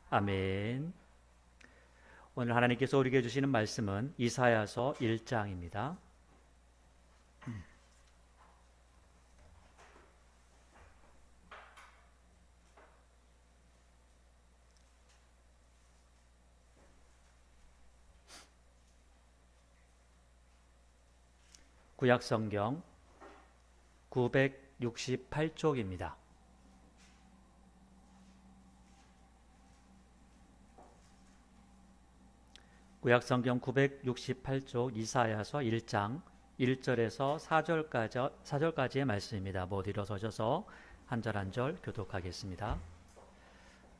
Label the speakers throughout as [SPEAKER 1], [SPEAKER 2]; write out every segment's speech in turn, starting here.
[SPEAKER 1] 아멘. 오늘 하나님께서 우리에게 주시는 말씀은 이사야서 1장입니다. 구약성경 968쪽입니다. 구약성경 968쪽 이사야서 1장 1절에서 4절까지의 말씀입니다. 모두 일어서셔서 한 절 한 절 교독하겠습니다.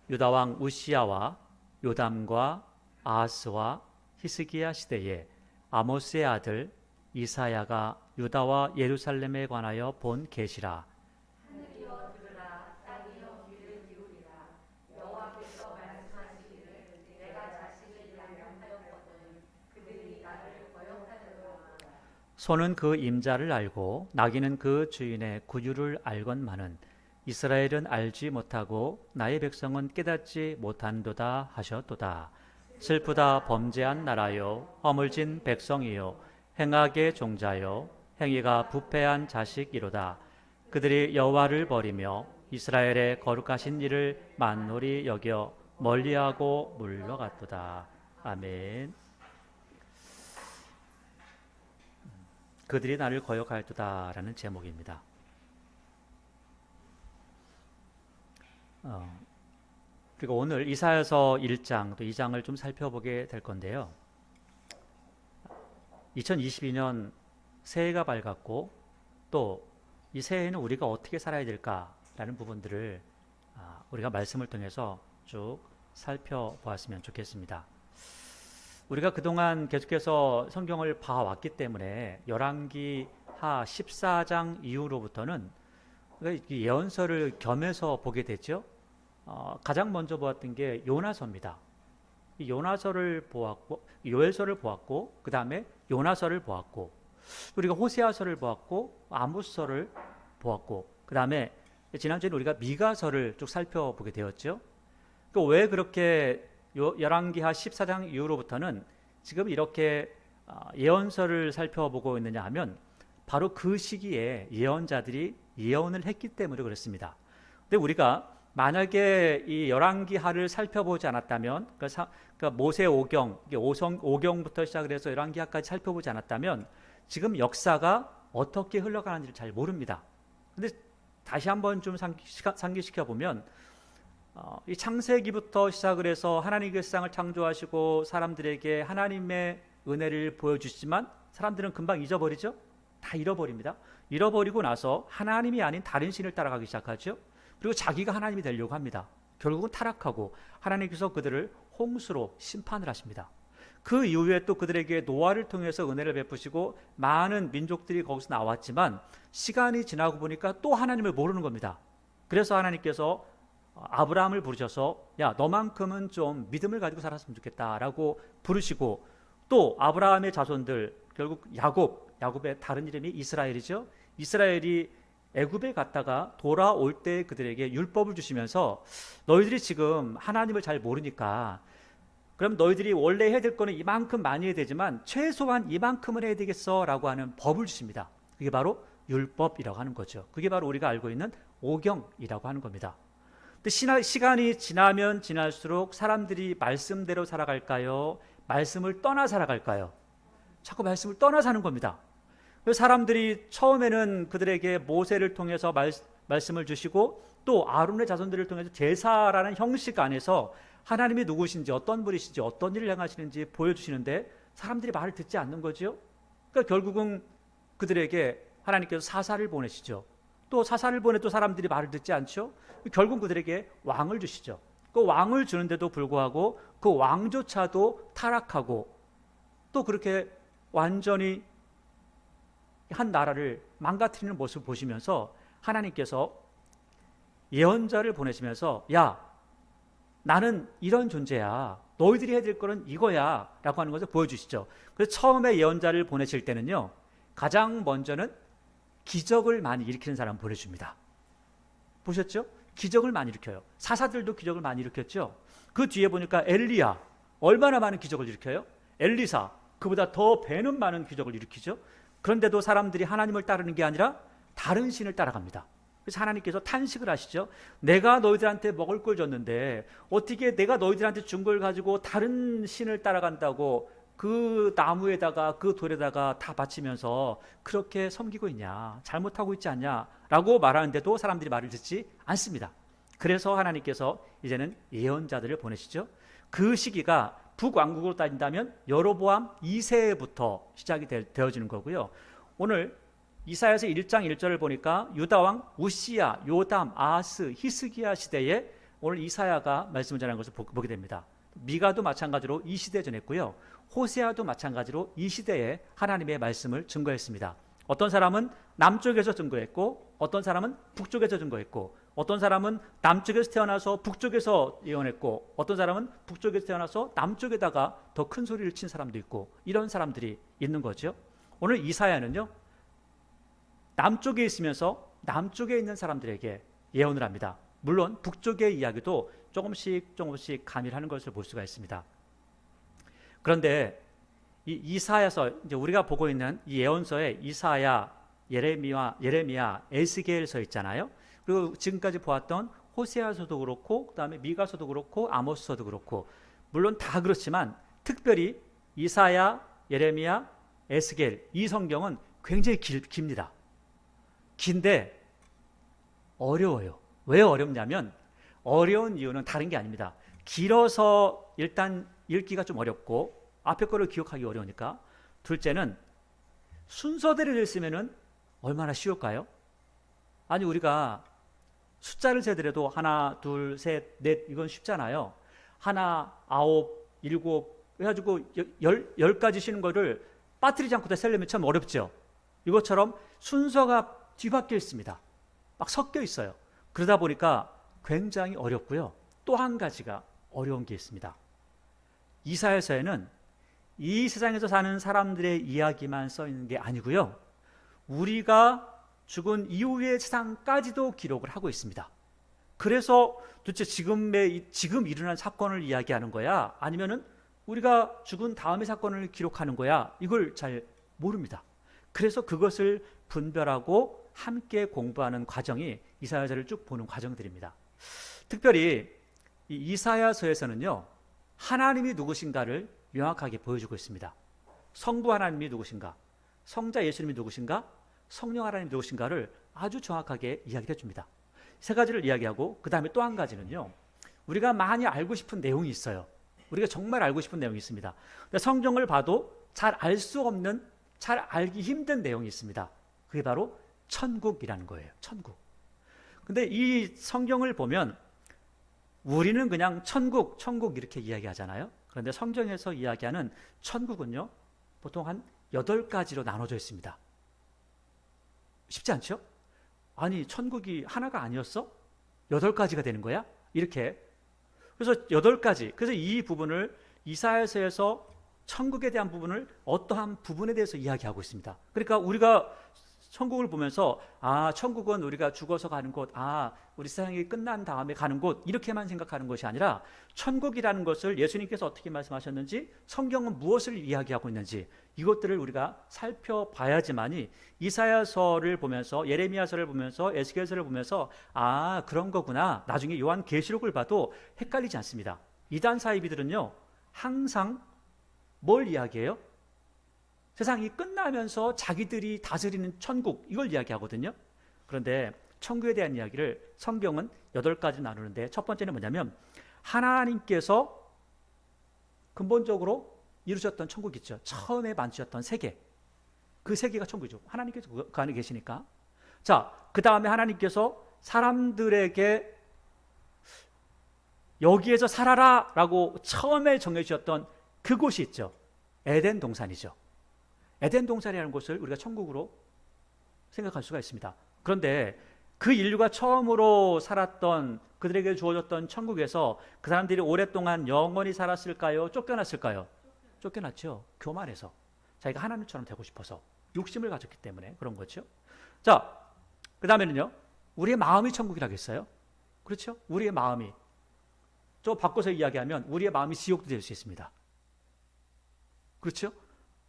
[SPEAKER 1] 유다왕 우시야와 요담과 아하스와 히스기야 시대에 아모스의 아들 이사야가 유다와 예루살렘에 관하여 본 계시라.
[SPEAKER 2] 하늘이여 들으라, 땅이여 귀를 기울이라. 여호와께서 말씀하시기를 내가 자식을 양육하였거든 그들이 나를 거역하려고.
[SPEAKER 1] 소는 그 임자를 알고 나귀는 그 주인의 구유를 알건만은 이스라엘은 알지 못하고 나의 백성은 깨닫지 못한도다 하셨도다. 슬프다 범죄한 나라요 허물진 백성이요 행악의 종자요 행위가 부패한 자식이로다. 그들이 여호와를 버리며 이스라엘의 거룩하신 일을 만홀히 여겨 멀리하고 물러갔도다. 아멘. 그들이 나를 거역하였도다 라는 제목입니다. 그리고 오늘 이사야서 1장 또 2장을 좀 살펴보게 될 건데요. 2022년 새해가 밝았고 또 이 새해에는 우리가 어떻게 살아야 될까라는 부분들을 우리가 말씀을 통해서 쭉 살펴보았으면 좋겠습니다. 우리가 그동안 계속해서 성경을 봐왔기 때문에 열왕기하 14장 이후로부터는 예언서를 겸해서 보게 됐죠. 가장 먼저 보았던 게 요나서입니다. 이 요나서를 보았고 요엘서를 보았고 그 다음에 요나서를 보았고 우리가 호세아서를 보았고 아모스서를 보았고 그 다음에 지난주에 우리가 미가서를 쭉 살펴보게 되었죠. 왜 그렇게 열왕기하 14장 이후로부터는 지금 이렇게 예언서를 살펴보고 있느냐 하면 바로 그 시기에 예언자들이 예언을 했기 때문에 그렇습니다. 근데 우리가 만약에 이 열왕기하를 살펴보지 않았다면 그러니까 모세 오경, 오경부터 시작을 해서 열왕기하까지 살펴보지 않았다면 지금 역사가 어떻게 흘러가는지를 잘 모릅니다. 근데 다시 한번 좀 상기시켜 보면 이 창세기부터 시작을 해서 하나님의 세상을 창조하시고 사람들에게 하나님의 은혜를 보여주시지만 사람들은 금방 잊어버리죠. 다 잃어버립니다. 잃어버리고 나서 하나님이 아닌 다른 신을 따라가기 시작하죠. 그리고 자기가 하나님이 되려고 합니다. 결국은 타락하고 하나님께서 그들을 홍수로 심판을 하십니다. 그 이후에 또 그들에게 노아를 통해서 은혜를 베푸시고 많은 민족들이 거기서 나왔지만 시간이 지나고 보니까 또 하나님을 모르는 겁니다. 그래서 하나님께서 아브라함을 부르셔서 야 너만큼은 좀 믿음을 가지고 살았으면 좋겠다라고 부르시고 또 아브라함의 자손들 결국 야곱의 다른 이름이 이스라엘이죠. 이스라엘이 애굽에 갔다가 돌아올 때 그들에게 율법을 주시면서 너희들이 지금 하나님을 잘 모르니까 그럼 너희들이 원래 해야 될 거는 이만큼 많이 해야 되지만 최소한 이만큼은 해야 되겠어 라고 하는 법을 주십니다. 그게 바로 율법이라고 하는 거죠. 그게 바로 우리가 알고 있는 오경이라고 하는 겁니다. 근데 시간이 지나면 지날수록 사람들이 말씀대로 살아갈까요? 말씀을 떠나 살아갈까요? 자꾸 말씀을 떠나 사는 겁니다. 사람들이 처음에는 그들에게 모세를 통해서 말씀을 주시고 또 아론의 자손들을 통해서 제사라는 형식 안에서 하나님이 누구신지 어떤 분이신지 어떤 일을 행하시는지 보여주시는데 사람들이 말을 듣지 않는 거죠. 그러니까 결국은 그들에게 하나님께서 사사를 보내시죠. 또 사사를 보내도 사람들이 말을 듣지 않죠. 결국 그들에게 왕을 주시죠. 그 왕을 주는데도 불구하고 그 왕조차도 타락하고 또 그렇게 완전히 한 나라를 망가뜨리는 모습을 보시면서 하나님께서 예언자를 보내시면서 야 나는 이런 존재야 너희들이 해야 될 거는 이거야 라고 하는 것을 보여주시죠. 그래서 처음에 예언자를 보내실 때는요 가장 먼저는 기적을 많이 일으키는 사람 보내줍니다. 보셨죠? 기적을 많이 일으켜요. 사사들도 기적을 많이 일으켰죠. 그 뒤에 보니까 엘리야 얼마나 많은 기적을 일으켜요. 엘리사 그보다 더 배는 많은 기적을 일으키죠. 그런데도 사람들이 하나님을 따르는 게 아니라 다른 신을 따라갑니다. 그래서 하나님께서 탄식을 하시죠. 내가 너희들한테 먹을 걸 줬는데 어떻게 내가 너희들한테 준 걸 가지고 다른 신을 따라간다고 그 나무에다가 그 돌에다가 다 바치면서 그렇게 섬기고 있냐, 잘못하고 있지 않냐 라고 말하는데도 사람들이 말을 듣지 않습니다. 그래서 하나님께서 이제는 예언자들을 보내시죠. 그 시기가 북왕국으로 따진다면 여로보암 2세부터 시작이 되어지는 거고요. 오늘 이사야서 1장 1절을 보니까 유다왕 우시야, 요담, 아하스, 히스기야 시대에 오늘 이사야가 말씀을 전하는 것을 보게 됩니다. 미가도 마찬가지로 이 시대에 전했고요. 호세아도 마찬가지로 이 시대에 하나님의 말씀을 증거했습니다. 어떤 사람은 남쪽에서 증거했고 어떤 사람은 북쪽에서 증거했고 어떤 사람은 남쪽에서 태어나서 북쪽에서 예언했고 어떤 사람은 북쪽에서 태어나서 남쪽에다가 더 큰 소리를 친 사람도 있고 이런 사람들이 있는 거죠. 오늘 이사야는요. 남쪽에 있으면서 남쪽에 있는 사람들에게 예언을 합니다. 물론 북쪽의 이야기도 조금씩 가미를 하는 것을 볼 수가 있습니다. 그런데 이 이사야서 이제 우리가 보고 있는 이 예언서에 이사야, 예레미야, 에스겔서 있잖아요. 그리고 지금까지 보았던 호세아서도 그렇고 그다음에 미가서도 그렇고 아모스서도 그렇고 물론 다 그렇지만 특별히 이사야, 예레미야, 에스겔 이 성경은 굉장히 깁니다. 긴데 어려워요. 왜 어렵냐면 어려운 이유는 다른 게 아닙니다. 길어서 일단 읽기가 좀 어렵고 앞에 거를 기억하기 어려우니까 둘째는 순서대로 읽으면은 얼마나 쉬울까요? 아니 우리가 숫자를 세더라도 하나, 둘, 셋, 넷 이건 쉽잖아요. 하나, 아홉, 일곱 해가지고 열 가지 쉬는 거를 빠뜨리지 않고 다 세려면 참 어렵죠. 이것처럼 순서가 뒤바뀌어 있습니다. 막 섞여 있어요. 그러다 보니까 굉장히 어렵고요. 또 한 가지가 어려운 게 있습니다. 이사야서에는 이 세상에서 사는 사람들의 이야기만 써 있는 게 아니고요. 우리가 죽은 이후의 세상까지도 기록을 하고 있습니다. 그래서 도대체 지금 일어난 사건을 이야기하는 거야? 아니면은 우리가 죽은 다음의 사건을 기록하는 거야? 이걸 잘 모릅니다. 그래서 그것을 분별하고 함께 공부하는 과정이 이사야서를 쭉 보는 과정들입니다. 특별히 이 이사야서에서는요. 하나님이 누구신가를 명확하게 보여주고 있습니다. 성부 하나님이 누구신가? 성자 예수님이 누구신가? 성령 하나님이 누구신가를 아주 정확하게 이야기해 줍니다. 세 가지를 이야기하고 그 다음에 또 한 가지는요. 우리가 많이 알고 싶은 내용이 있어요. 우리가 정말 알고 싶은 내용이 있습니다. 성경을 봐도 잘 알 수 없는, 잘 알기 힘든 내용이 있습니다. 그게 바로 천국이라는 거예요. 천국. 근데 이 성경을 보면 우리는 그냥 천국 이렇게 이야기하잖아요. 그런데 성경에서 이야기하는 천국은요. 보통 한 8가지로 나눠져 있습니다. 쉽지 않죠? 아니 천국이 하나가 아니었어? 8가지가 되는 거야? 이렇게. 그래서 8가지. 그래서 이 부분을 이사야서에서 천국에 대한 부분을 어떠한 부분에 대해서 이야기하고 있습니다. 그러니까 우리가 천국을 보면서 천국은 우리가 죽어서 가는 곳, 우리 세상이 끝난 다음에 가는 곳 이렇게만 생각하는 것이 아니라 천국이라는 것을 예수님께서 어떻게 말씀하셨는지 성경은 무엇을 이야기하고 있는지 이것들을 우리가 살펴봐야지만이 이사야서를 보면서 예레미야서를 보면서 에스겔서를 보면서 그런 거구나. 나중에 요한계시록을 봐도 헷갈리지 않습니다. 이단 사이비들은요. 항상 뭘 이야기해요? 세상이 끝나면서 자기들이 다스리는 천국 이걸 이야기하거든요. 그런데 천국에 대한 이야기를 성경은 8가지 나누는데 첫 번째는 뭐냐면 하나님께서 근본적으로 이루셨던 천국 있죠. 처음에 만드셨던 세계. 그 세계가 천국이죠. 하나님께서 그 안에 계시니까. 자, 그 다음에 하나님께서 사람들에게 여기에서 살아라 라고 처음에 정해주셨던 그곳이 있죠. 에덴 동산이죠. 에덴 동산이라는 곳을 우리가 천국으로 생각할 수가 있습니다. 그런데 그 인류가 처음으로 살았던 그들에게 주어졌던 천국에서 그 사람들이 오랫동안 영원히 살았을까요? 쫓겨났을까요? 쫓겨났죠. 교만해서 자기가 하나님처럼 되고 싶어서 욕심을 가졌기 때문에 그런 거죠. 자, 그 다음에는요. 우리의 마음이 천국이라고 했어요. 그렇죠? 우리의 마음이. 좀 바꿔서 이야기하면 우리의 마음이 지옥도 될 수 있습니다. 그렇죠?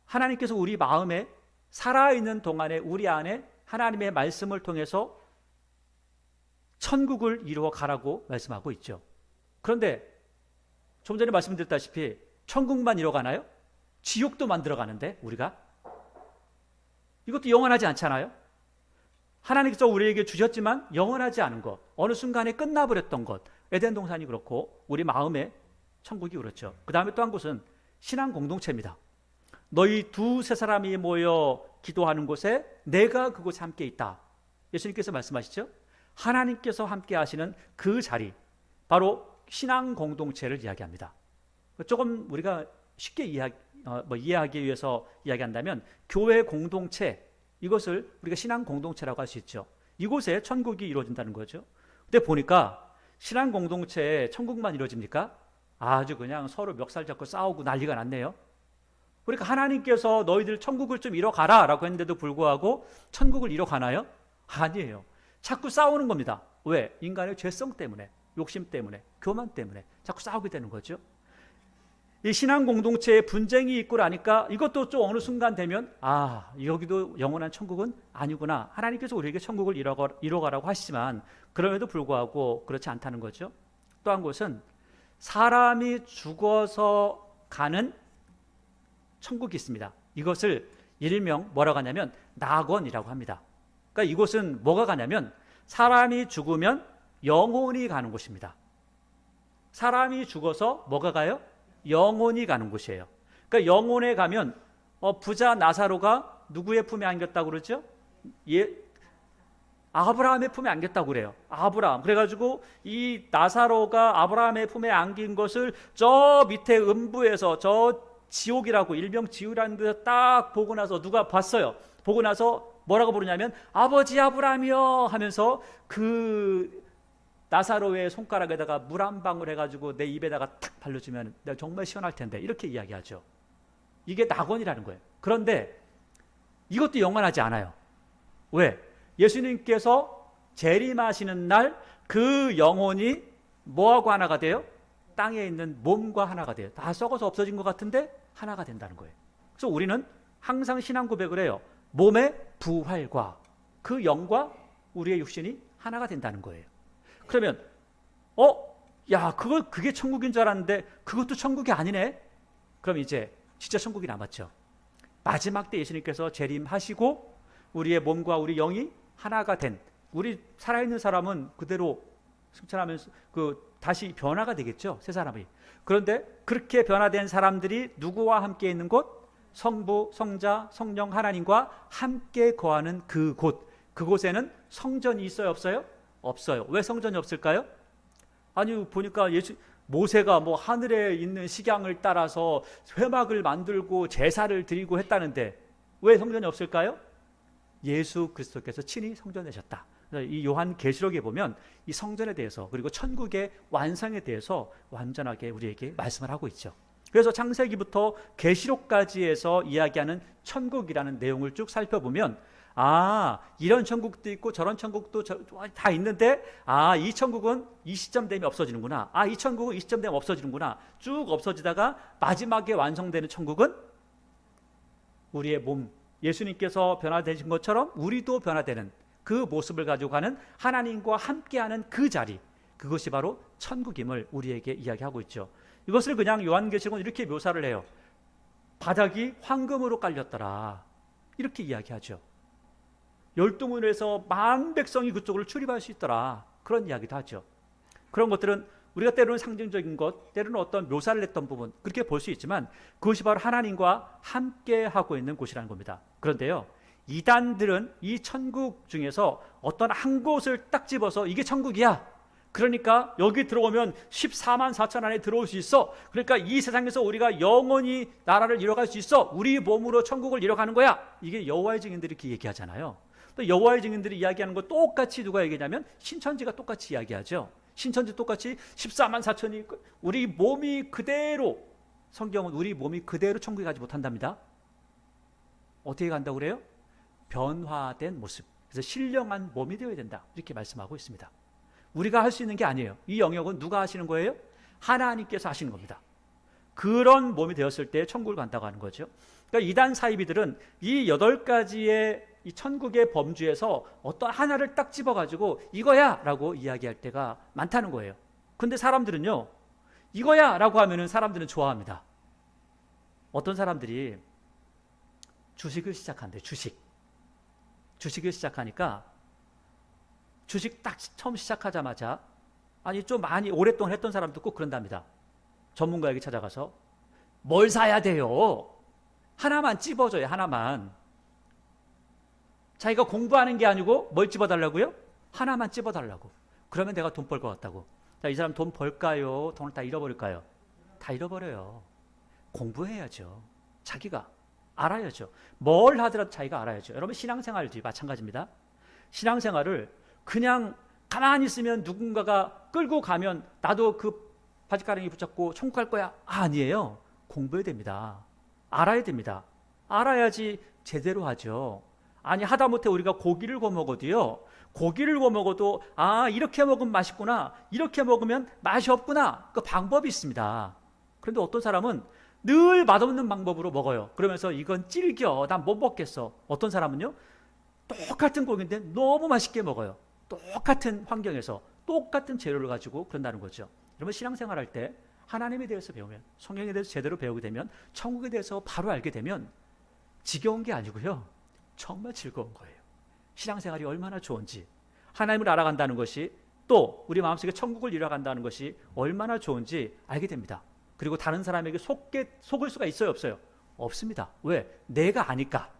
[SPEAKER 1] 하나님께서 우리 마음에 살아있는 동안에 우리 안에 하나님의 말씀을 통해서 천국을 이루어 가라고 말씀하고 있죠. 그런데 좀 전에 말씀드렸다시피 천국만 이루어 가나요? 지옥도 만들어 가는데 우리가? 이것도 영원하지 않잖아요? 하나님께서 우리에게 주셨지만 영원하지 않은 것, 어느 순간에 끝나버렸던 것, 에덴 동산이 그렇고 우리 마음에 천국이 그렇죠. 그 다음에 또 한 곳은 신앙 공동체입니다. 너희 두세 사람이 모여 기도하는 곳에 내가 그곳에 함께 있다. 예수님께서 말씀하시죠. 하나님께서 함께 하시는 그 자리, 바로 신앙 공동체를 이야기합니다. 조금 우리가 쉽게 이해하기 위해서 이야기한다면 교회 공동체, 이것을 우리가 신앙 공동체라고 할 수 있죠. 이곳에 천국이 이루어진다는 거죠. 근데 보니까 신앙 공동체에 천국만 이루어집니까? 아주 그냥 서로 멱살 잡고 싸우고 난리가 났네요. 그러니까 하나님께서 너희들 천국을 좀 이뤄가라 라고 했는데도 불구하고 천국을 이뤄가나요? 아니에요. 자꾸 싸우는 겁니다. 왜? 인간의 죄성 때문에, 욕심 때문에, 교만 때문에 자꾸 싸우게 되는 거죠. 이 신앙 공동체에 분쟁이 있고 나니까 이것도 좀 어느 순간 되면 여기도 영원한 천국은 아니구나. 하나님께서 우리에게 천국을 이뤄가라고 하시지만 그럼에도 불구하고 그렇지 않다는 거죠. 또 한 곳은 사람이 죽어서 가는 천국이 있습니다. 이것을 일명 뭐라고 하냐면 낙원이라고 합니다. 그러니까 이곳은 뭐가 가냐면 사람이 죽으면 영혼이 가는 곳입니다. 사람이 죽어서 뭐가 가요? 영혼이 가는 곳이에요. 그러니까 영혼에 가면 부자 나사로가 누구의 품에 안겼다고 그러죠? 아브라함의 품에 안겼다고 그래요. 아브라함. 그래가지고 이 나사로가 아브라함의 품에 안긴 것을 저 밑에 음부에서 저 지옥이라고 일명 지옥이라는 데서 딱 보고 나서 누가 봤어요. 보고 나서 뭐라고 부르냐면 아버지 아브라함이요 하면서 그 나사로의 손가락에다가 물 한 방울 해가지고 내 입에다가 탁 발라주면 내가 정말 시원할 텐데 이렇게 이야기하죠. 이게 낙원이라는 거예요. 그런데 이것도 영원하지 않아요. 왜? 예수님께서 재림하시는 날 그 영혼이 뭐하고 하나가 돼요? 땅에 있는 몸과 하나가 돼요. 다 썩어서 없어진 것 같은데 하나가 된다는 거예요. 그래서 우리는 항상 신앙 고백을 해요. 몸의 부활과 그 영과 우리의 육신이 하나가 된다는 거예요. 그러면 그게 천국인 줄 알았는데 그것도 천국이 아니네. 그럼 이제 진짜 천국이 남았죠. 마지막 때 예수님께서 재림하시고 우리의 몸과 우리 영이 하나가 된, 우리 살아있는 사람은 그대로 승천하면서 다시 변화가 되겠죠. 새 사람이. 그런데 그렇게 변화된 사람들이 누구와 함께 있는 곳? 성부, 성자, 성령 하나님과 함께 거하는 그곳에는 성전이 있어요, 없어요? 없어요. 왜 성전이 없을까요? 아니 보니까 모세가 하늘에 있는 식양을 따라서 회막을 만들고 제사를 드리고 했다는데 왜 성전이 없을까요? 예수 그리스도께서 친히 성전 내셨다. 이 요한계시록에 보면 이 성전에 대해서 그리고 천국의 완성에 대해서 완전하게 우리에게 말씀을 하고 있죠. 그래서 창세기부터 계시록까지 해서 이야기하는 천국이라는 내용을 쭉 살펴보면 이런 천국도 있고 저런 천국도 다 있는데 이 천국은 이 시점 되면 없어지는구나. 이 천국은 이 시점 되면 없어지는구나. 쭉 없어지다가 마지막에 완성되는 천국은 우리의 몸, 예수님께서 변화되신 것처럼 우리도 변화되는 그 모습을 가지고 가는 하나님과 함께하는 그 자리, 그것이 바로 천국임을 우리에게 이야기하고 있죠. 이것을 그냥 요한계시록은 이렇게 묘사를 해요. 바닥이 황금으로 깔렸더라. 이렇게 이야기하죠. 열두문에서 만 백성이 그쪽으로 출입할 수 있더라. 그런 이야기도 하죠. 그런 것들은 우리가 때로는 상징적인 것, 때로는 어떤 묘사를 했던 부분, 그렇게 볼 수 있지만 그것이 바로 하나님과 함께 하고 있는 곳이라는 겁니다. 그런데요, 이단들은 이 천국 중에서 어떤 한 곳을 딱 집어서 이게 천국이야. 그러니까 여기 들어오면 14만 4천 안에 들어올 수 있어. 그러니까 이 세상에서 우리가 영원히 나라를 이뤄갈 수 있어. 우리 몸으로 천국을 이뤄가는 거야. 이게 여호와의 증인들이 이렇게 얘기하잖아요. 또 여호와의 증인들이 이야기하는 거 똑같이 누가 얘기하냐면 신천지가 똑같이 이야기하죠. 신천지 똑같이 14만 4천이 우리 몸이 그대로, 성경은 우리 몸이 그대로 천국에 가지 못한답니다. 어떻게 간다고 그래요? 변화된 모습. 그래서 신령한 몸이 되어야 된다. 이렇게 말씀하고 있습니다. 우리가 할 수 있는 게 아니에요. 이 영역은 누가 하시는 거예요? 하나님께서 하시는 겁니다. 그런 몸이 되었을 때 천국을 간다고 하는 거죠. 그러니까 이단 사이비들은 이 8가지의 이 천국의 범주에서 어떤 하나를 딱 집어가지고 이거야 라고 이야기할 때가 많다는 거예요. 근데 사람들은요, 이거야 라고 하면은 사람들은 좋아합니다. 어떤 사람들이 주식을 시작한대요. 주식을 시작하니까 주식 딱 처음 시작하자마자, 아니 좀 많이 오랫동안 했던 사람도 꼭 그런답니다. 전문가에게 찾아가서 뭘 사야 돼요? 하나만 찝어줘요. 하나만. 자기가 공부하는 게 아니고 뭘 찝어달라고요? 하나만 찝어달라고. 그러면 내가 돈 벌 것 같다고. 자, 이 사람 돈 벌까요? 돈을 다 잃어버릴까요? 다 잃어버려요. 공부해야죠. 자기가 알아야죠. 뭘 하더라도 자기가 알아야죠. 여러분 신앙생활도 마찬가지입니다. 신앙생활을 그냥 가만히 있으면 누군가가 끌고 가면 나도 그 바지가랑이 붙잡고 천국 갈 거야. 아니에요. 공부해야 됩니다. 알아야 됩니다. 알아야지 제대로 하죠. 아니 하다못해 우리가 고기를 구워 먹어도요. 고기를 구워 먹어도 이렇게 먹으면 맛있구나. 이렇게 먹으면 맛이 없구나. 그 방법이 있습니다. 그런데 어떤 사람은 늘 맛없는 방법으로 먹어요. 그러면서 이건 질겨. 난 못 먹겠어. 어떤 사람은요. 똑같은 고기인데 너무 맛있게 먹어요. 똑같은 환경에서 똑같은 재료를 가지고 그런다는 거죠. 여러분 신앙생활 할 때 하나님에 대해서 배우면, 성경에 대해서 제대로 배우게 되면, 천국에 대해서 바로 알게 되면 지겨운 게 아니고요. 정말 즐거운 거예요. 신앙생활이 얼마나 좋은지, 하나님을 알아간다는 것이, 또 우리 마음속에 천국을 이뤄간다는 것이 얼마나 좋은지 알게 됩니다. 그리고 다른 사람에게 속을 수가 있어요, 없어요? 없습니다. 왜? 내가 아니까,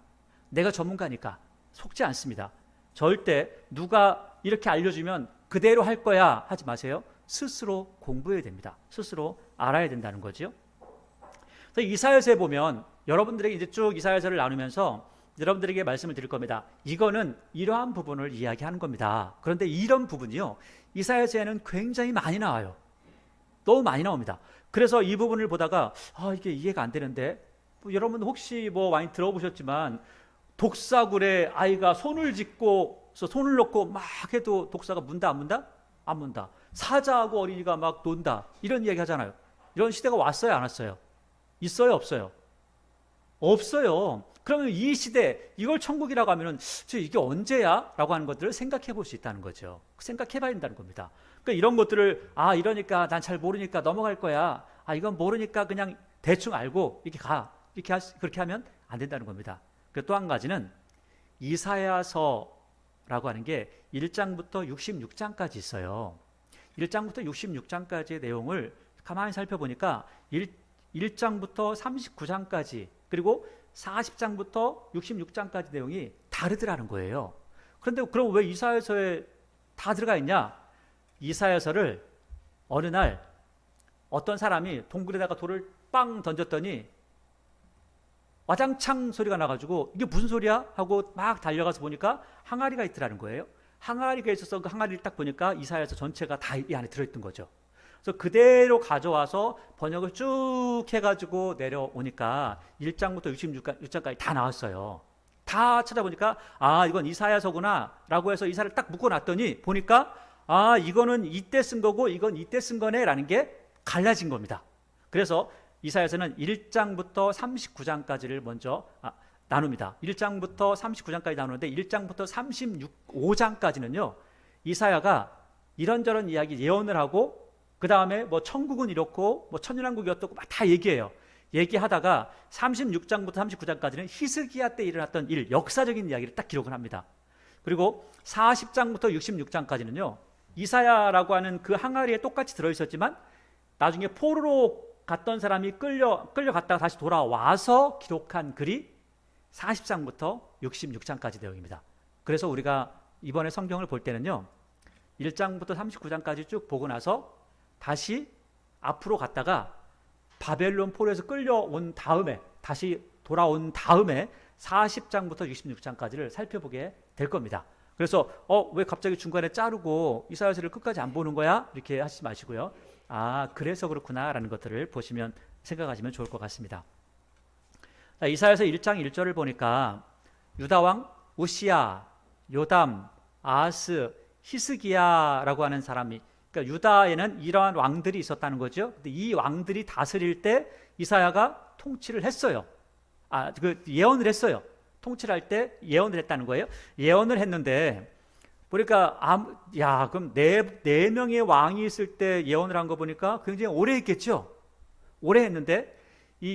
[SPEAKER 1] 내가 전문가니까 속지 않습니다. 절대 누가 이렇게 알려주면 그대로 할 거야 하지 마세요. 스스로 공부해야 됩니다. 스스로 알아야 된다는 거죠. 그래서 이사야서에 보면 여러분들에게 이제 쭉 이사야서를 나누면서 여러분들에게 말씀을 드릴 겁니다. 이거는 이러한 부분을 이야기하는 겁니다. 그런데 이런 부분이요, 이사야서에는 굉장히 많이 나와요. 너무 많이 나옵니다. 그래서 이 부분을 보다가 이게 이해가 안 되는데, 여러분 혹시 많이 들어보셨지만 독사굴에 아이가 손을 짚고 손을 놓고 막 해도 독사가 문다 안 문다? 안 문다. 사자하고 어린이가 막 논다. 이런 이야기 하잖아요. 이런 시대가 왔어요, 안 왔어요? 있어요, 없어요? 없어요. 그러면 이 시대, 이걸 천국이라고 하면은 이게 언제야? 라고 하는 것들을 생각해 볼 수 있다는 거죠. 생각해 봐야 된다는 겁니다. 그러니까 이런 것들을 이러니까 난 잘 모르니까 넘어갈 거야. 이건 모르니까 그냥 대충 알고 이렇게 가. 그렇게 하면 안 된다는 겁니다. 또 한 가지는 이사야서라고 하는 게 1장부터 66장까지 있어요. 1장부터 66장까지의 내용을 가만히 살펴보니까 1장부터 39장까지 그리고 40장부터 66장까지 내용이 다르더라는 거예요. 그런데 그럼 왜 이사야서에 다 들어가 있냐? 이사야서를 어느 날 어떤 사람이 동굴에다가 돌을 빵 던졌더니 와장창 소리가 나가지고 이게 무슨 소리야? 하고 막 달려가서 보니까 항아리가 있더라는 거예요. 항아리가 있어서 그 항아리를 딱 보니까 이사야서 전체가 다 이 안에 들어있던 거죠. 그래서 그대로 가져와서 번역을 쭉 해가지고 내려오니까 1장부터 66장까지 다 나왔어요. 다 찾아보니까 이건 이사야서구나 라고 해서 이사를 딱 묶어놨더니 보니까 이거는 이때 쓴 거고 이건 이때 쓴 거네 라는 게 갈라진 겁니다. 그래서 이사야서는 1장부터 39장까지를 먼저 나눕니다. 1장부터 39장까지 나누는데 1장부터 35장까지는요. 이사야가 이런저런 이야기 예언을 하고 그 다음에 천국은 이렇고 천년왕국이 어떻고 막 다 얘기해요. 얘기하다가 36장부터 39장까지는 히스기야 때 일어났던 역사적인 이야기를 딱 기록을 합니다. 그리고 40장부터 66장까지는요. 이사야라고 하는 그 항아리에 똑같이 들어있었지만 나중에 포로로 갔던 사람이 끌려갔다가 다시 돌아와서 기록한 글이 40장부터 66장까지 내용입니다. 그래서 우리가 이번에 성경을 볼 때는요. 1장부터 39장까지 쭉 보고 나서 다시 앞으로 갔다가 바벨론 포로에서 끌려온 다음에 다시 돌아온 다음에 40장부터 66장까지를 살펴보게 될 겁니다. 그래서 왜 갑자기 중간에 자르고 이사야서를 끝까지 안 보는 거야? 이렇게 하시지 마시고요. 그래서 그렇구나 라는 것들을 보시면 생각하시면 좋을 것 같습니다. 이사야서 1장 1절을 보니까 유다왕 우시야, 요담, 아하스, 히스기야라고 하는 사람이, 그러니까 유다에는 이러한 왕들이 있었다는 거죠. 근데 이 왕들이 다스릴 때 이사야가 통치를 했어요. 그 예언을 했어요. 통치를 할 때 예언을 했다는 거예요. 예언을 했는데 보니까 그럼 네 명의 왕이 있을 때 예언을 한 거 보니까 굉장히 오래 했겠죠. 오래 했는데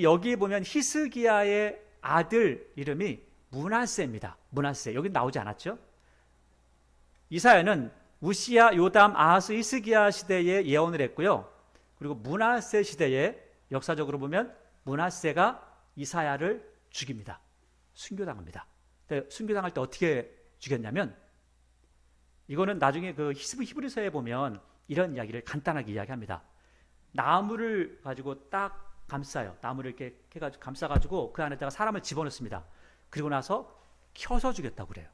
[SPEAKER 1] 여기 보면 히스기야의 아들 이름이 므낫세입니다. 므낫세. 여기 나오지 않았죠? 이사야는 우시야, 요담, 아하스, 히스기야 시대에 예언을 했고요. 그리고 므낫세 시대에 역사적으로 보면 므낫세가 이사야를 죽입니다. 순교당합니다. 순교당할 때 어떻게 죽였냐면, 이거는 나중에 그 히브리서에 보면 이런 이야기를 간단하게 이야기합니다. 나무를 가지고 딱 감싸요. 나무를 이렇게 해가지고 감싸가지고 그 안에다가 사람을 집어넣습니다. 그리고 나서 켜서 죽였다고 그래요.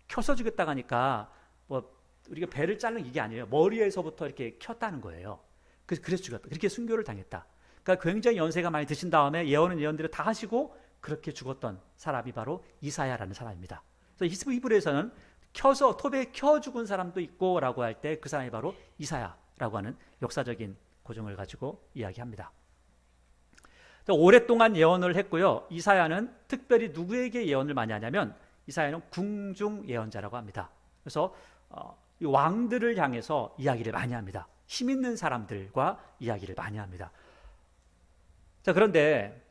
[SPEAKER 1] 켜서 죽였다고 하니까 우리가 배를 자르는 이게 아니에요. 머리에서부터 이렇게 켰다는 거예요. 그래서 죽였다. 그렇게 순교를 당했다. 그러니까 굉장히 연세가 많이 드신 다음에 예언들을 다 하시고 그렇게 죽었던 사람이 바로 이사야라는 사람입니다. 그래서 히브리에서는 켜서 톱에 켜 죽은 사람도 있고라고 할 때 그 사람이 바로 이사야라고 하는 역사적인 고증을 가지고 이야기합니다. 오랫동안 예언을 했고요. 이사야는 특별히 누구에게 예언을 많이 하냐면 이사야는 궁중 예언자라고 합니다. 그래서 이 왕들을 향해서 이야기를 많이 합니다. 힘 있는 사람들과 이야기를 많이 합니다. 자, 그런데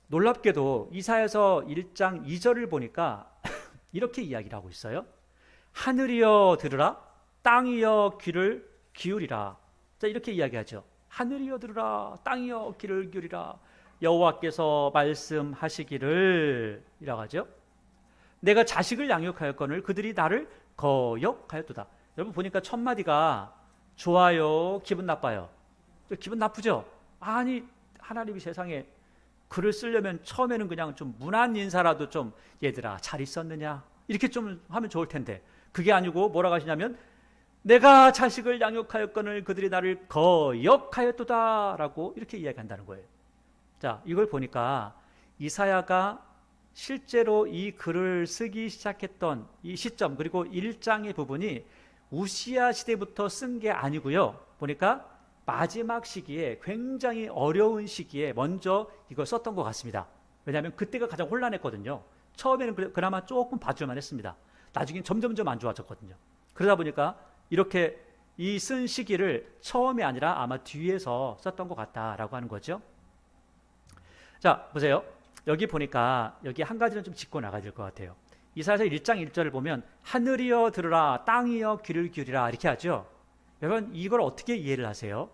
[SPEAKER 1] 놀랍게도 이사야서 1장 2절을 보니까 이렇게 이야기를 하고 있어요. 하늘이여 들으라, 땅이여 귀를 기울이라. 자, 이렇게 이야기하죠. 하늘이여 들으라, 땅이여 귀를 기울이라. 여호와께서 말씀하시기를 이라고 하죠. 내가 자식을 양육하였거늘 그들이 나를 거역하였도다. 여러분 보니까 첫 마디가 좋아요, 기분 나빠요? 기분 나쁘죠? 아니, 하나님이 세상에 글을 쓰려면 처음에는 그냥 좀 문안 인사라도 좀 얘들아 잘 있었느냐 이렇게 좀 하면 좋을 텐데 그게 아니고 뭐라고 하시냐면 내가 자식을 양육하였거늘 그들이 나를 거역하였도다 라고 이렇게 이야기한다는 거예요. 자, 이걸 보니까 이사야가 실제로 이 글을 쓰기 시작했던 이 시점, 그리고 1장의 부분이 우시야 시대부터 쓴 게 아니고요. 보니까 마지막 시기에, 굉장히 어려운 시기에 먼저 이걸 썼던 것 같습니다. 왜냐하면 그때가 가장 혼란했거든요. 처음에는 그나마 조금 봐줄만 했습니다. 나중엔 점점점 안 좋아졌거든요. 그러다 보니까 이렇게 이 쓴 시기를 처음이 아니라 아마 뒤에서 썼던 것 같다라고 하는 거죠. 자, 보세요. 여기 보니까 여기 한 가지는 좀 짚고 나가야 될 것 같아요. 이사야서 1장 1절을 보면 하늘이여 들으라, 땅이여 귀를 기울이라 이렇게 하죠. 여러분 이걸 어떻게 이해를 하세요?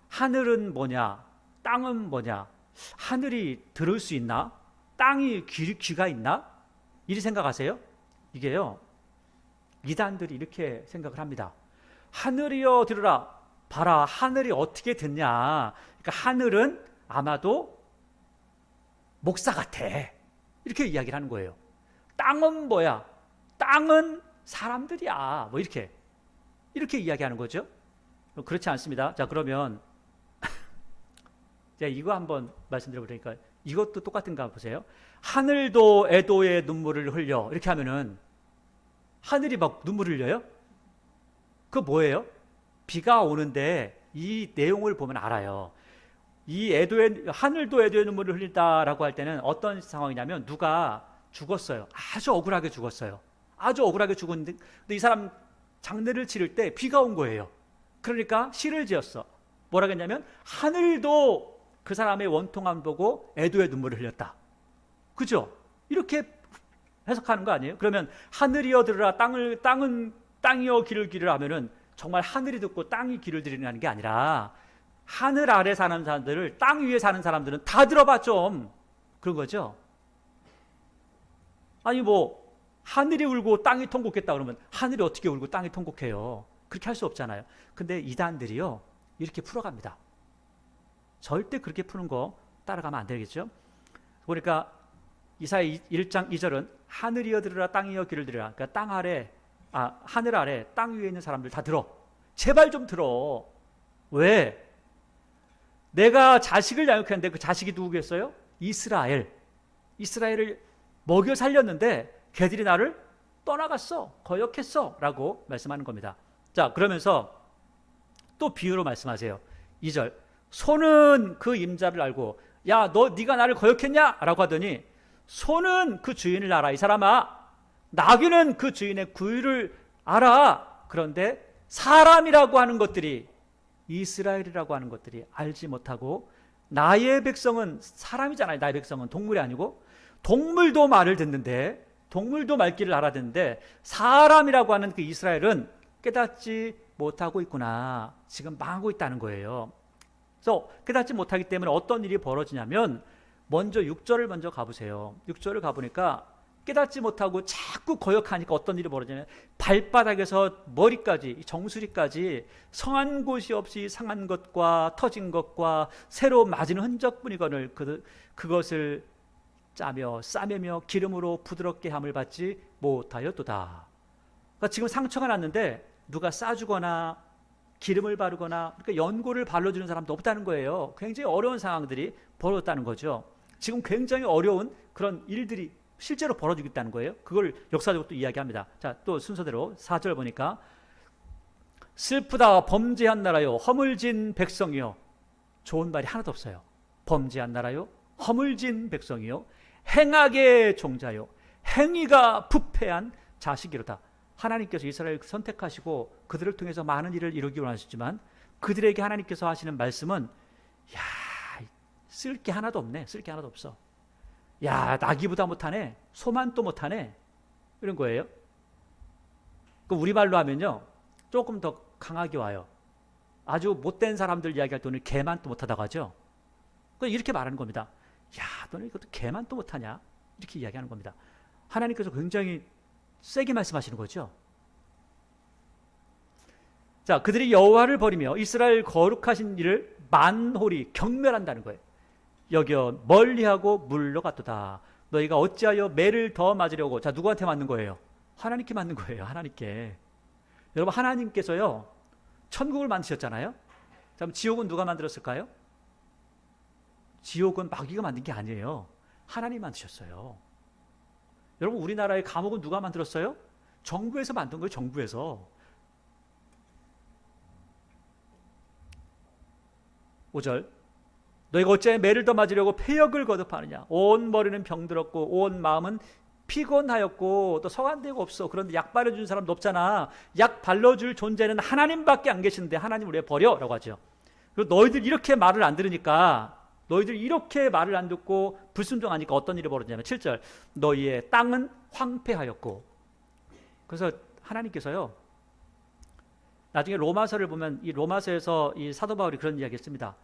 [SPEAKER 1] 하늘은 뭐냐? 땅은 뭐냐? 하늘이 들을 수 있나? 땅이 귀가 있나? 이리 생각하세요? 이게요, 이단들이 이렇게 생각을 합니다. 하늘이여 들으라, 봐라 하늘이 어떻게 듣냐? 그러니까 하늘은 아마도 목사 같아 이렇게 이야기를 하는 거예요. 땅은 뭐야? 땅은 사람들이야 뭐 이렇게 이야기하는 거죠. 그렇지 않습니다. 자, 그러면 제가 이거 한번 말씀드려 보니까 이것도 똑같은가 보세요. 하늘도 애도의 눈물을 흘려 이렇게 하면은 하늘이 막 눈물을 흘려요? 그거 뭐예요? 비가 오는데 이 내용을 보면 알아요. 하늘도 애도의 눈물을 흘린다라고 할 때는 어떤 상황이냐면 누가 죽었어요. 아주 억울하게 죽었어요. 아주 억울하게 죽었는데 근데 이 사람 장례를 치를 때 비가 온 거예요. 그러니까 시를 지었어. 뭐라고 했냐면 하늘도 그 사람의 원통함 보고 애도의 눈물을 흘렸다. 그죠? 이렇게 해석하는 거 아니에요? 그러면 하늘이여 들으라, 땅이여 귀를 기울이라 하면은 정말 하늘이 듣고 땅이 귀를 들으라는 게 아니라 하늘 아래 사는 사람들을 땅 위에 사는 사람들은 다 들어봐 좀 그런 거죠. 아니 뭐 하늘이 울고 땅이 통곡했다 그러면 하늘이 어떻게 울고 땅이 통곡해요? 그렇게 할 수 없잖아요. 근데 이단들이요 이렇게 풀어갑니다. 절대 그렇게 푸는 거 따라가면 안 되겠죠. 그러니까 이사야 1장 2절은 하늘이여 들으라, 땅이여 귀를 들으라. 그러니까 하늘 아래 땅 위에 있는 사람들 다 들어. 제발 좀 들어. 왜? 내가 자식을 양육했는데 그 자식이 누구겠어요? 이스라엘을 먹여 살렸는데 걔들이 나를 떠나갔어, 거역했어 라고 말씀하는 겁니다. 자, 그러면서 또 비유로 말씀하세요. 2절, 소는 그 임자를 알고, 야, 네가 나를 거역했냐? 라고 하더니 소는 그 주인을 알아. 이 사람아, 나귀는 그 주인의 구유를 알아. 그런데 사람이라고 하는 것들이, 이스라엘이라고 하는 것들이 알지 못하고, 나의 백성은 사람이잖아요. 나의 백성은 동물이 아니고, 동물도 말을 듣는데, 동물도 말귀를 알아듣는데 사람이라고 하는 그 이스라엘은 깨닫지 못하고 있구나. 지금 망하고 있다는 거예요. 그래서 깨닫지 못하기 때문에 어떤 일이 벌어지냐면, 먼저 6절을 먼저 가보세요. 6절을 가보니까 깨닫지 못하고 자꾸 거역하니까 어떤 일이 벌어지냐면, 발바닥에서 머리까지, 정수리까지 성한 곳이 없이 상한 것과 터진 것과 새로 맞은 흔적뿐이거늘 그것을 짜며 싸매며 기름으로 부드럽게 함을 받지 못하였도다. 그러니까 지금 상처가 났는데 누가 싸주거나 기름을 바르거나, 그러니까 연고를 발라주는 사람도 없다는 거예요. 굉장히 어려운 상황들이 벌어졌다는 거죠. 지금 굉장히 어려운 그런 일들이 실제로 벌어지고 있다는 거예요. 그걸 역사적으로 또 이야기합니다. 자, 또 순서대로 4절 보니까, 슬프다 범죄한 나라요 허물진 백성이요. 좋은 말이 하나도 없어요. 범죄한 나라요 허물진 백성이요 행악의 종자요 행위가 부패한 자식이로다. 하나님께서 이스라엘을 선택하시고 그들을 통해서 많은 일을 이루기 원하셨지만, 그들에게 하나님께서 하시는 말씀은, 야, 쓸 게 하나도 없네. 쓸 게 하나도 없어. 야, 나귀보다 못하네. 소만 또 못하네. 이런 거예요. 그 우리말로 하면요, 조금 더 강하게 와요. 아주 못된 사람들 이야기할 때는 개만 또 못하다고 하죠. 이렇게 말하는 겁니다. 야, 너는 이것도 개만 또 못하냐? 이렇게 이야기하는 겁니다. 하나님께서 굉장히 세게 말씀하시는 거죠. 자, 그들이 여호와를 버리며 이스라엘 거룩하신 이를 만홀히 경멸한다는 거예요. 여겨 멀리하고 물러갔도다. 너희가 어찌하여 매를 더 맞으려고. 자, 누구한테 맞는 거예요? 하나님께 맞는 거예요. 하나님께. 여러분, 하나님께서요 천국을 만드셨잖아요. 그럼 지옥은 누가 만들었을까요? 지옥은 마귀가 만든 게 아니에요. 하나님 만드셨어요. 여러분, 우리나라의 감옥은 누가 만들었어요? 정부에서 만든 거예요. 정부에서. 5절, 너희가 어찌하여 매를 더 맞으려고 폐역을 거듭하느냐. 온 머리는 병들었고 온 마음은 피곤하였고 또 성한 데가 없어. 그런데 약 발라주는 사람도 없잖아. 약 발라줄 존재는 하나님밖에 안 계시는데 하나님을 왜 버려? 라고 하죠. 그리고 너희들 이렇게 말을 안 들으니까, 너희들 이렇게 말을 안 듣고 불순종하니까 어떤 일이 벌어지냐면 7절, 너희의 땅은 황폐하였고. 그래서 하나님께서요, 나중에 로마서를 보면 이 로마서에서 이 사도 바울이 그런 이야기 했습니다.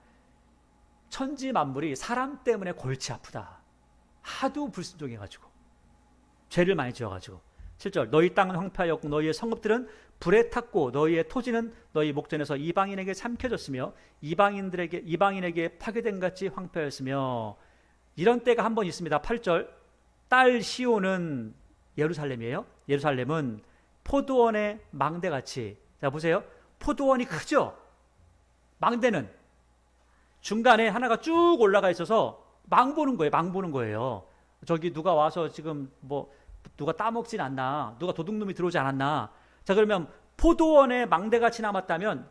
[SPEAKER 1] 천지 만물이 사람 때문에 골치 아프다. 하도 불순종해가지고 죄를 많이 지어가지고. 7절, 너희 땅은 황폐하였고 너희의 성읍들은 불에 탔고 너희의 토지는 너희 목전에서 이방인에게 삼켜졌으며 이방인에게 파괴된 같이 황폐하였으며. 이런 때가 한 번 있습니다. 8절, 딸 시온은 예루살렘이에요. 예루살렘은 포도원의 망대같이. 자, 보세요. 포도원이 크죠? 망대는 중간에 하나가 쭉 올라가 있어서 망 보는 거예요. 망 보는 거예요. 저기 누가 와서 지금 뭐 누가 따먹진 않나, 누가 도둑놈이 들어오지 않았나. 자, 그러면 포도원에 망대같이 남았다면,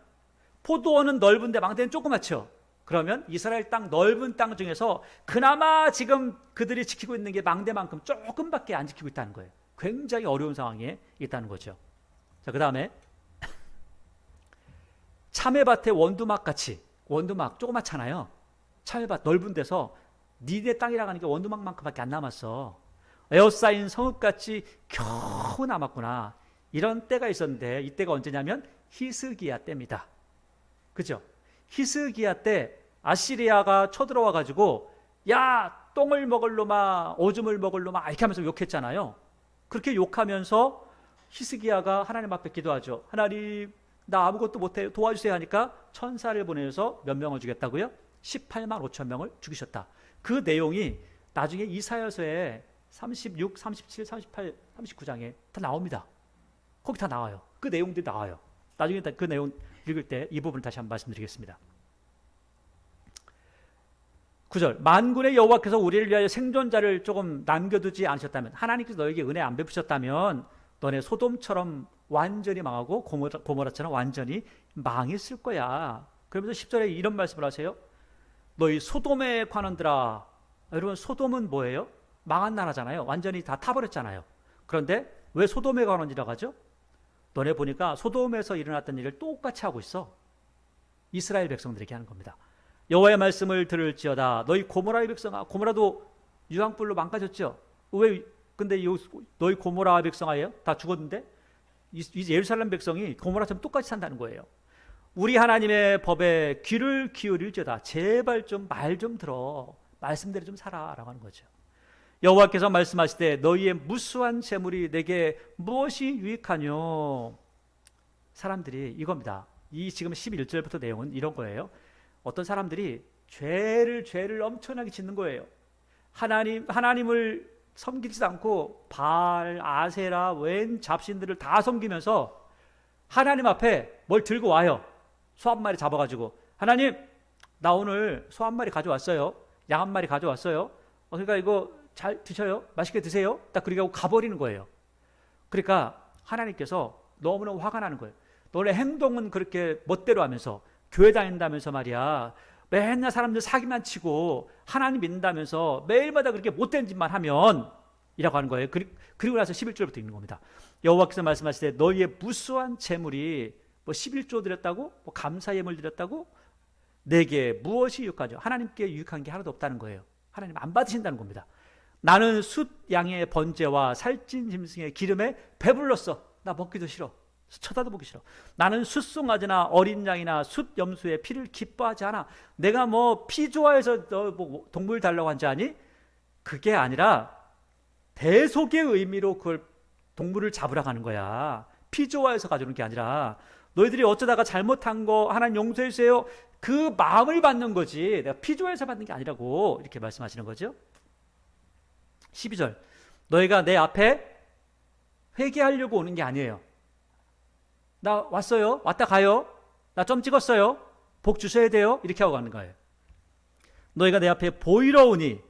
[SPEAKER 1] 포도원은 넓은데 망대는 조그맣죠. 그러면 이스라엘 땅 넓은 땅 중에서 그나마 지금 그들이 지키고 있는 게 망대만큼 조금밖에 안 지키고 있다는 거예요. 굉장히 어려운 상황에 있다는 거죠. 자, 그 다음에 참외밭의 원두막 같이. 원두막 조그맣잖아요. 참외밭 넓은 데서 니네 땅이라고 하니까 원두막만큼밖에 안 남았어. 에어싸인 성읍같이 겨우 남았구나. 이런 때가 있었는데, 이때가 언제냐면 히스기야 때입니다. 그죠? 히스기야 때 아시리아가 쳐들어와 가지고, 야, 똥을 먹을 놈아, 오줌을 먹을 놈아, 이렇게 하면서 욕했잖아요. 그렇게 욕하면서 히스기야가 하나님 앞에 기도하죠. 하나님, 나 아무것도 못해요, 도와주세요 하니까 천사를 보내서 몇 명을 죽였다고요? 18만 5천 명을 죽이셨다. 그 내용이 나중에 이사야서에 36, 37, 38, 39장에 다 나옵니다. 거기 다 나와요. 그 내용들이 나와요. 나중에 그 내용 읽을 때 이 부분을 다시 한번 말씀드리겠습니다. 9절, 만군의 여호와께서 우리를 위하여 생존자를 조금 남겨두지 않으셨다면, 하나님께서 너에게 은혜 안 베푸셨다면 너네 소돔처럼 완전히 망하고 고모라처럼 완전히 망했을 거야. 그러면서 10절에 이런 말씀을 하세요. 너희 소돔의 관원들아. 여러분, 소돔은 뭐예요? 망한 나라잖아요. 완전히 다 타버렸잖아요. 그런데 왜 소돔의 관원이라고 하죠? 너네 보니까 소돔에서 일어났던 일을 똑같이 하고 있어. 이스라엘 백성들에게 하는 겁니다. 여호와의 말씀을 들을지어다. 너희 고모라의 백성아. 고모라도 유황불로 망가졌죠. 왜? 근데 너희 고모라 백성아예요? 다 죽었는데 이 예루살렘 백성이 고모라처럼 똑같이 산다는 거예요. 우리 하나님의 법에 귀를 기울일지어다. 제발 좀 말 좀 들어. 말씀대로 좀 살아라고 하는 거죠. 여호와께서 말씀하시되 너희의 무수한 재물이 내게 무엇이 유익하뇨? 사람들이 이겁니다. 이 지금 11절부터 내용은 이런 거예요. 어떤 사람들이 죄를 엄청나게 짓는 거예요. 하나님을 섬기지도 않고 바알, 아세라, 웬 잡신들을 다 섬기면서 하나님 앞에 뭘 들고 와요. 소 한 마리 잡아가지고, 하나님 나 오늘 소 한 마리 가져왔어요. 양 한 마리 가져왔어요. 그러니까 이거 잘 드셔요. 맛있게 드세요. 딱 그러고 가버리는 거예요. 그러니까 하나님께서 너무너무 화가 나는 거예요. 너네 행동은 그렇게 멋대로 하면서 교회 다닌다면서 말이야, 맨날 사람들 사기만 치고 하나님 믿는다면서 매일마다 그렇게 못된 짓만 하면 이라고 하는 거예요. 그리고 나서 11절부터 읽는 겁니다. 여호와께서 말씀하시되 너희의 무수한 재물이 뭐 11조 드렸다고, 뭐 감사 예물 드렸다고, 내게 무엇이 유익하죠? 하나님께 유익한 게 하나도 없다는 거예요. 하나님 안 받으신다는 겁니다. 나는 숫 양의 번제와 살찐 짐승의 기름에 배불렀어. 나 먹기도 싫어. 쳐다도 보기 싫어. 나는 숫송아지나 어린 양이나 숫 염소의 피를 기뻐하지 않아. 내가 뭐 피 좋아해서 너 뭐 동물 달라고 한 줄 아니? 그게 아니라 대속의 의미로 그걸 동물을 잡으러 가는 거야. 피 좋아해서 가져오는 게 아니라 너희들이 어쩌다가 잘못한 거 하나님 용서해 주세요. 그 마음을 받는 거지. 내가 피 좋아해서 받는 게 아니라고 이렇게 말씀하시는 거죠. 12절. 너희가 내 앞에 회개하려고 오는 게 아니에요. 나 왔어요. 왔다 가요. 나 점 찍었어요. 복 주셔야 돼요. 이렇게 하고 가는 거예요. 너희가 내 앞에 보이러 오니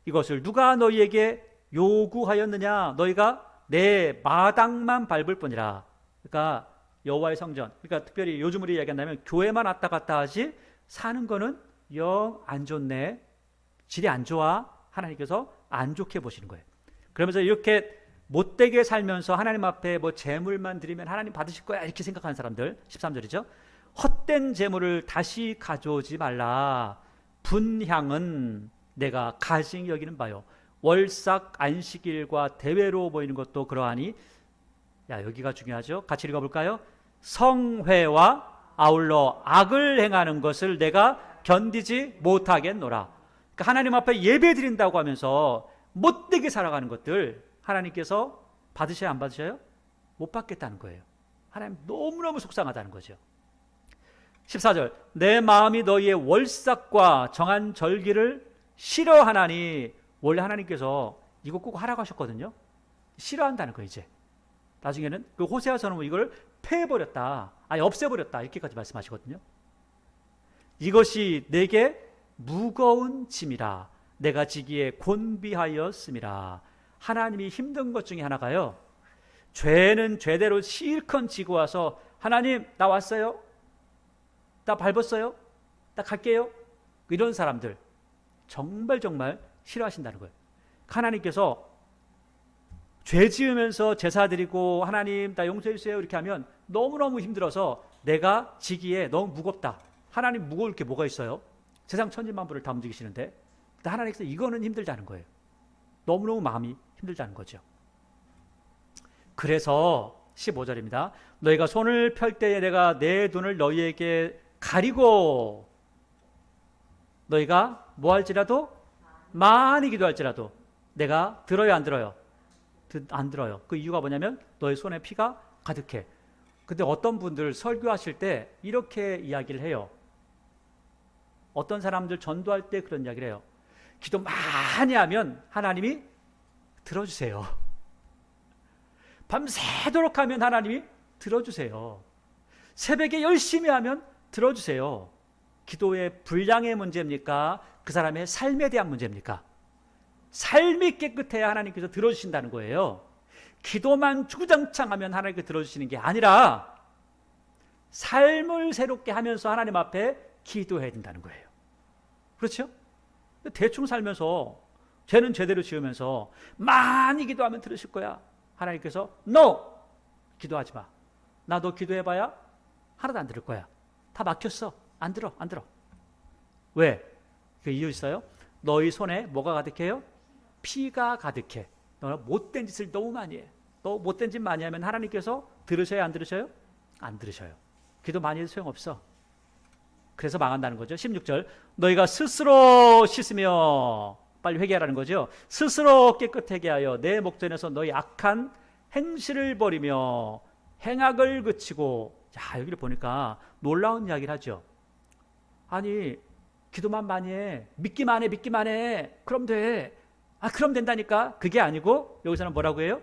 [SPEAKER 1] 이것을 누가 너희에게 요구하였느냐? 너희가 내 마당만 밟을 뿐이라. 그러니까 여호와의 성전. 그러니까 특별히 요즘 우리 이야기한다면 교회만 왔다 갔다 하지 사는 거는 영 안 좋네. 질이 안 좋아. 하나님께서 안 좋게 보시는 거예요. 그러면서 이렇게 못되게 살면서 하나님 앞에 뭐 재물만 드리면 하나님 받으실 거야 이렇게 생각하는 사람들, 13절이죠. 헛된 재물을 다시 가져오지 말라. 분향은 내가 가증히 여기는 바요. 월삭 안식일과 대회로 모이는 것도 그러하니. 야, 여기가 중요하죠. 같이 읽어볼까요? 성회와 아울러 악을 행하는 것을 내가 견디지 못하겠노라. 그러니까 하나님 앞에 예배 드린다고 하면서 못되게 살아가는 것들 하나님께서 받으셔야 안 받으셔요? 못 받겠다는 거예요. 하나님 너무너무 속상하다는 거죠. 14절. 내 마음이 너희의 월삭과 정한 절기를 싫어하나니. 원래 하나님께서 이거 꼭 하라고 하셨거든요. 싫어한다는 거예요. 이제 나중에는 그 호세아서는 이걸 패해버렸다, 아니 없애버렸다 이렇게까지 말씀하시거든요. 이것이 내게 무거운 짐이라 내가 지기에 곤비하였음이라. 하나님이 힘든 것 중에 하나가요, 죄는 죄대로 실컷 지고 와서 하나님 나 왔어요, 나 밟았어요, 나 갈게요, 이런 사람들 정말 싫어하신다는 거예요. 하나님께서 죄 지으면서 제사 드리고 하나님 나 용서해 주세요 이렇게 하면 너무너무 힘들어서 내가 지기에 너무 무겁다. 하나님 무거울 게 뭐가 있어요? 세상 천지만물을 다 움직이시는데. 하나님께서 이거는 힘들다는 거예요. 너무너무 마음이 힘들다는 거죠. 그래서 15절입니다. 너희가 손을 펼 때에 내가 내 눈을 너희에게 가리고, 너희가 뭐 할지라도 많이 기도할지라도 내가 들어요 안 들어요? 안 들어요. 그 이유가 뭐냐면 너희 손에 피가 가득해. 근데 어떤 분들 설교하실 때 이렇게 이야기를 해요. 어떤 사람들 전도할 때 그런 이야기를 해요. 기도 많이 하면 하나님이 들어주세요. 밤새도록 하면 하나님이 들어주세요. 새벽에 열심히 하면 들어주세요. 기도의 분량의 문제입니까? 그 사람의 삶에 대한 문제입니까? 삶이 깨끗해야 하나님께서 들어주신다는 거예요. 기도만 주구장창 하면 하나님께 들어주시는 게 아니라 삶을 새롭게 하면서 하나님 앞에 기도해야 된다는 거예요. 그렇죠? 대충 살면서 죄는 제대로 지으면서 많이 기도하면 들으실 거야. 하나님께서 No! 기도하지 마. 나 너 기도해봐야 하나도 안 들을 거야. 다 막혔어. 안 들어. 왜? 그 이유 있어요? 너희 손에 뭐가 가득해요? 피가 가득해. 너는 못된 짓을 너무 많이 해. 너 못된 짓 많이 하면 하나님께서 들으셔요? 안 들으셔요? 안 들으셔요. 기도 많이 해도 소용없어. 그래서 망한다는 거죠. 16절 너희가 스스로 씻으며 빨리 회개하라는 거죠. 스스로 깨끗하게 하여 내 목전에서 너희 악한 행실을 버리며 행악을 그치고. 자, 여기를 보니까 놀라운 이야기를 하죠. 아니 기도만 많이 해. 믿기만 해. 그럼 돼. 그럼 된다니까. 그게 아니고 여기서는 뭐라고 해요?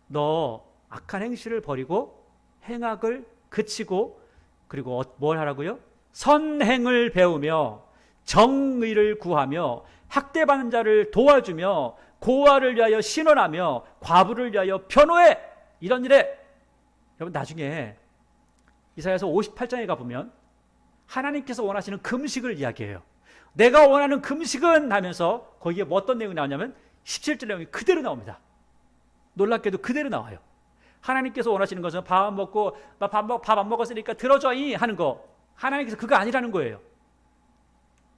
[SPEAKER 1] 너 악한 행실을 버리고 행악을 그치고 그리고 뭘 하라고요? 선행을 배우며 정의를 구하며 학대받는 자를 도와주며 고아를 위하여 신원하며 과부를 위하여 변호해. 이런 일에 여러분 나중에 이사야서 58장에 가보면 하나님께서 원하시는 금식을 이야기해요. 내가 원하는 금식은 하면서 거기에 뭐 어떤 내용이 나오냐면 17절 내용이 그대로 나옵니다. 놀랍게도 그대로 나와요. 하나님께서 원하시는 것은 밥 안 먹었으니까 들어줘 하는 거. 하나님께서 그거 아니라는 거예요.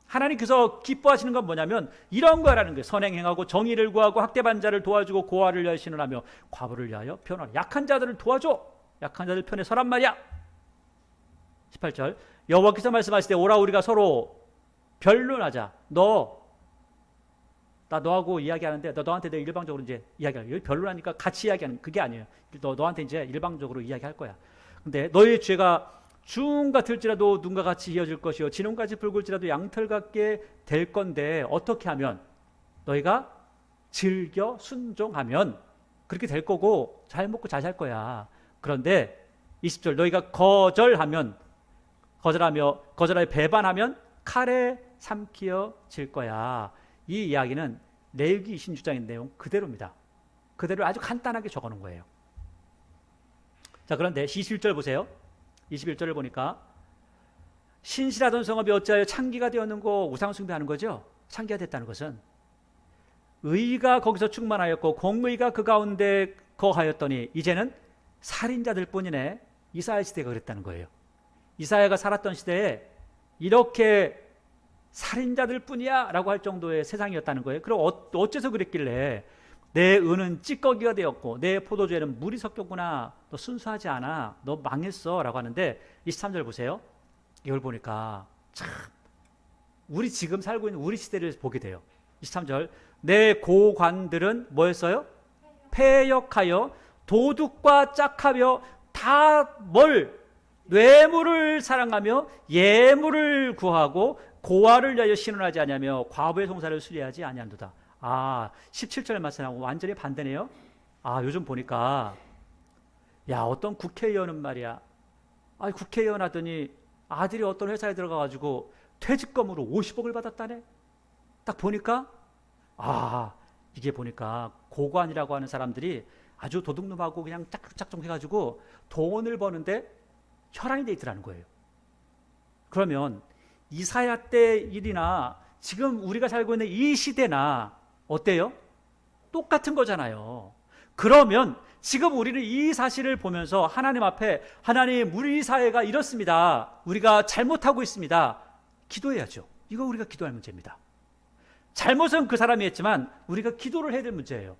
[SPEAKER 1] 하나님께서 기뻐하시는 건 뭐냐면 이런 거라는 거예요. 선행행하고 정의를 구하고 학대받는 자를 도와주고 고아를 위하여 신원하며 과부를 위하여 변호하라. 약한 자들을 도와줘. 약한 자들 편에 서란 말이야. 18절 여호와께서 말씀하시되 오라 우리가 서로 변론하자. 나 너하고 이야기하는데 너한테 내가 일방적으로 이제 이야기할. 여기 변론하니까 같이 이야기하는 그게 아니에요. 너한테 이제 일방적으로 이야기할 거야. 근데 너의 죄가 중 같을지라도 눈과 같이 이어질 것이요 진홍같이 붉을지라도 양털 같게 될 건데 어떻게 하면 너희가 즐겨 순종하면 그렇게 될 거고 잘 먹고 잘 살 거야. 그런데 20절 너희가 거절하여 배반하면 칼에 삼키어질 거야. 이 이야기는 레위기 26장의 내용 그대로입니다. 그대로 아주 간단하게 적어놓은 거예요. 자, 그런데 21절 보세요. 21절을 보니까 신실하던 성읍이 어찌하여 창기가 되었는고. 우상 숭배하는 거죠. 창기가 됐다는 것은 의가 거기서 충만하였고 공의가 그 가운데 거하였더니 이제는 살인자들 뿐이네. 이사야 시대가 그랬다는 거예요. 이사야가 살았던 시대에 이렇게 살인자들 뿐이야 라고 할 정도의 세상이었다는 거예요. 그럼 어째서 그랬길래 내 은은 찌꺼기가 되었고 내 포도주에는 물이 섞였구나. 너 순수하지 않아. 너 망했어 라고 하는데 23절 보세요. 이걸 보니까 참 우리 지금 살고 있는 우리 시대를 보게 돼요. 23절 내 고관들은 뭐였어요? 패역하여 도둑과 짝하며 다 뇌물을 사랑하며 예물을 구하고 고아를 위하여 신원하지 아니하며 과부의 송사를 수리하지 아니한도다. 17절 말씀하고 완전히 반대네요. 요즘 보니까 어떤 국회의원은 말이야. 국회의원 하더니 아들이 어떤 회사에 들어가가지고 퇴직금으로 50억을 받았다네. 딱 보니까 이게 보니까 고관이라고 하는 사람들이 아주 도둑놈하고 그냥 짝짝꿍 해가지고 돈을 버는데 혈안이 돼 있더라는 거예요. 그러면 이사야 때 일이나 지금 우리가 살고 있는 이 시대나 어때요? 똑같은 거잖아요. 그러면 지금 우리는 이 사실을 보면서 하나님 앞에 하나님 우리 사회가 이렇습니다. 우리가 잘못하고 있습니다. 기도해야죠. 이거 우리가 기도할 문제입니다. 잘못은 그 사람이 했지만 우리가 기도를 해야 될 문제예요.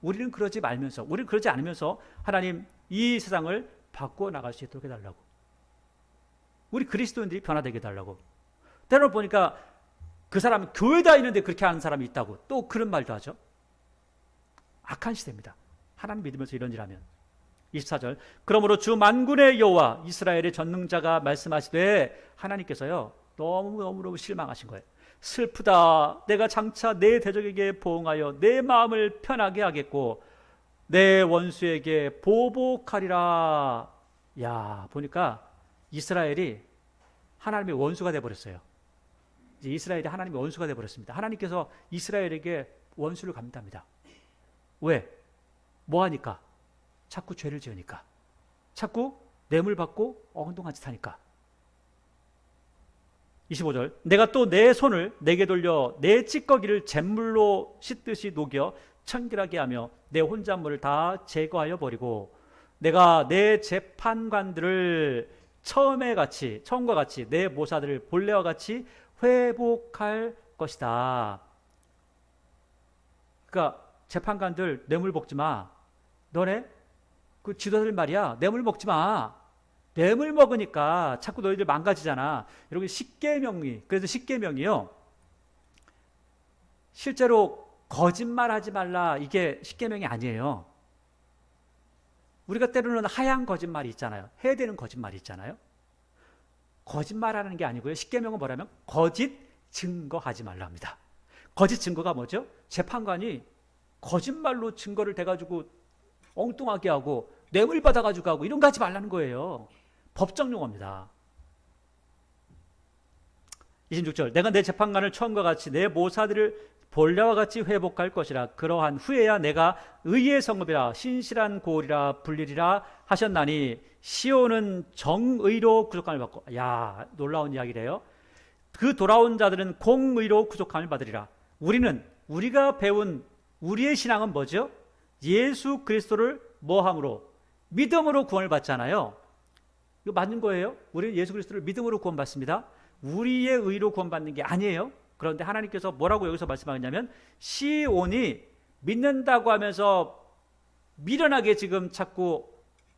[SPEAKER 1] 우리는 그러지 않으면서 하나님 이 세상을 바꿔 나갈 수 있도록 해달라고. 우리 그리스도인들이 변화되게 해달라고. 때로 보니까 그 사람은 교회 다니는데 그렇게 하는 사람이 있다고 또 그런 말도 하죠. 악한 시대입니다. 하나님 믿으면서 이런 일하면. 24절 그러므로 주 만군의 여호와 이스라엘의 전능자가 말씀하시되 하나님께서요 너무 실망하신 거예요. 슬프다. 내가 장차 내 대적에게 보응하여 내 마음을 편하게 하겠고 내 원수에게 보복하리라. 보니까 이스라엘이 하나님의 원수가 되어버렸어요. 이제 이스라엘이 하나님의 원수가 되어버렸습니다. 하나님께서 이스라엘에게 원수를 갚는답니다. 왜? 뭐 하니까? 자꾸 죄를 지으니까. 자꾸 뇌물 받고 엉뚱한 짓 하니까. 25절. 내가 또 내 손을 내게 돌려 내 찌꺼기를 잿물로 씻듯이 녹여 청결하게 하며 내 혼잣물을 다 제거하여 버리고 내가 내 재판관들을 처음과 같이 내 모사들을 본래와 같이 회복할 것이다. 그러니까 재판관들 뇌물 먹지 마. 너네 그 지도자들 말이야. 뇌물 먹지 마. 뇌물 먹으니까 자꾸 너희들 망가지잖아. 여러분 십계명이, 그래서 십계명이요. 실제로 거짓말하지 말라 이게 십계명이 아니에요. 우리가 때로는 하얀 거짓말이 있잖아요. 해야 되는 거짓말이 있잖아요. 거짓말하는 게 아니고요. 십계명은 뭐라면 거짓 증거하지 말랍니다. 거짓 증거가 뭐죠? 재판관이 거짓말로 증거를 대가지고 엉뚱하게 하고 뇌물 받아가지고 하고 이런 거 하지 말라는 거예요. 법정 용어입니다. 26절. 내가 내 재판관을 처음과 같이 내 모사들을 본래와 같이 회복할 것이라. 그러한 후에야 내가 의의 성읍이라 신실한 고을이라 불리리라 하셨나니 시온은 정의로 구속함을 받고. 야, 놀라운 이야기래요. 그 돌아온 자들은 공의로 구속함을 받으리라. 우리가 배운 우리의 신앙은 뭐죠? 예수 그리스도를 뭐함으로? 믿음으로 구원을 받잖아요. 이거 맞는 거예요. 우리는 예수 그리스도를 믿음으로 구원받습니다. 우리의 의로 구원받는 게 아니에요. 그런데 하나님께서 뭐라고 여기서 말씀하냐면 시온이 믿는다고 하면서 미련하게 지금 자꾸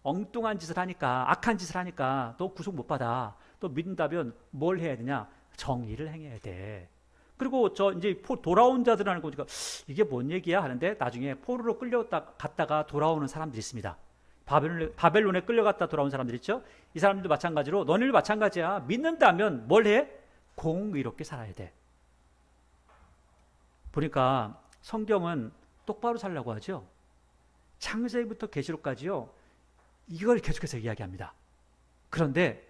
[SPEAKER 1] 엉뚱한 짓을 하니까, 악한 짓을 하니까 또 구속 못 받아. 또 믿는다면 뭘 해야 되냐? 정의를 행해야 돼. 그리고 저 이제 돌아온 자들 하는 거 보니까 이게 뭔 얘기야 하는데 나중에 포로로 끌려갔다가 돌아오는 사람들이 있습니다. 바벨론에 끌려갔다 돌아온 사람들 있죠. 이 사람들도 마찬가지로 너희도 마찬가지야. 믿는다면 뭘 해? 공의롭게 살아야 돼. 보니까 성경은 똑바로 살라고 하죠. 창세기부터 계시록까지요. 이걸 계속해서 이야기합니다. 그런데